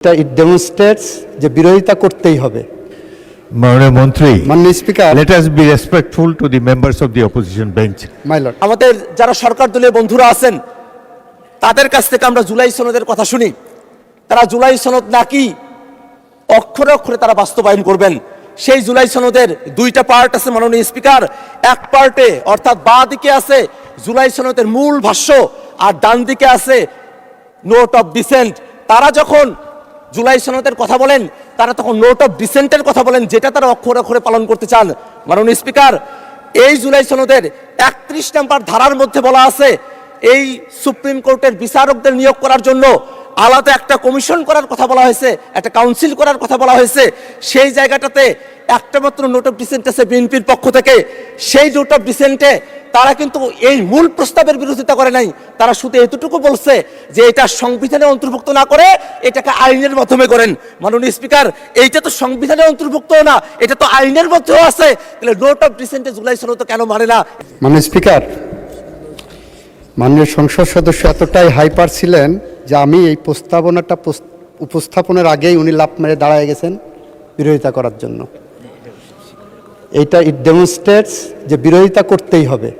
It demonstrates যে বিরোধিতা করতেই হবে। মাননীয় মন্ত্রী, মাননীয় speaker, let us be respectful to the members of the opposition bench. My lord, আমাদের যারা সরকার দলীয় বন্ধুরা আছেন তাদের কাছ থেকে আমরা জুলাই সনদের কথা শুনি। তারা জুলাই সনদ নাকি অক্ষরে অক্ষরে তারা বাস্তবায়ন করবেন। সেই জুলাই সনদের দুইটা পার্ট আছে মাননীয় স্পিকার। এক পার্টে অর্থাৎ বাঁ দিকে আছে জুলাই সনদের মূল ভাষ্য আর ডান দিকে আছে নোট অফ ডিসেন্ট। তারা যখন জুলাই সনদের কথা বলেন তারা তখন নোট অফ ডিসেন্টের কথা বলেন, যেটা তারা অক্ষরে অক্ষরে পালন করতে চান। মাননীয় স্পিকার, এই জুলাই সনদের 31 নম্বর ধারার মধ্যে বলা আছে এই সুপ্রিম কোর্টের বিচারকদের নিয়োগ করার জন্য আলাদা একটা কমিশন করার কথা বলা হয়েছে, একটা কাউন্সিল করার কথা বলা হয়েছে। সেই জায়গাটাতে একটা মাত্র নোট অফ ডিসেন্ট আছে বিএনপির পক্ষ থেকে। সেই নোট অফ ডিসেন্টে তারা কিন্তু এই মূল প্রস্তাবের বিরোধিতা করে নাই। তারা শুধু এতটুকু বলছে যে এটা সংবিধানে অন্তর্ভুক্ত না করে এটাকে আইনের মাধ্যমে করেন। মাননীয় স্পিকার, এইটা তো সংবিধানে অন্তর্ভুক্ত না, এটা তো আইনের মধ্যেও আছে। তাহলে নোট অফ ডিসেন্টে জুলাই সনদ কেন মানে না? মাননীয় স্পিকার, মাননীয় সংসদ সদস্য এতটাই হাইপার ছিলেন যে আমি এই প্রস্তাবনাটা উপস্থাপনের আগেই উনি লাফ মেরে দাঁড়ায় গেছেন বিরোধিতা করার জন্য। এইটা ইট ডেমনস্ট্রেটস যে বিরোধিতা করতেই হবে।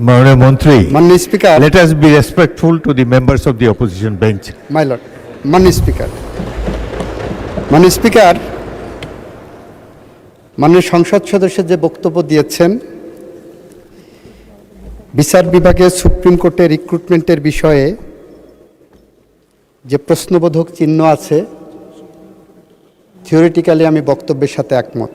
মাননীয় মন্ত্রী, মাননীয় speaker, let us be respectful to the members of the opposition bench. My lord, মাননীয় স্পিকার, মাননীয় স্পিকার, মাননীয় সংসদ সদস্য যে বক্তব্য দিয়েছেন বিচার বিভাগের সুপ্রিম কোর্টে রিক্রুটমেন্টের বিষয়ে যে প্রশ্নবোধক চিহ্ন আছে, থিওরিটিক্যালি আমি বক্তব্যের সাথে একমত।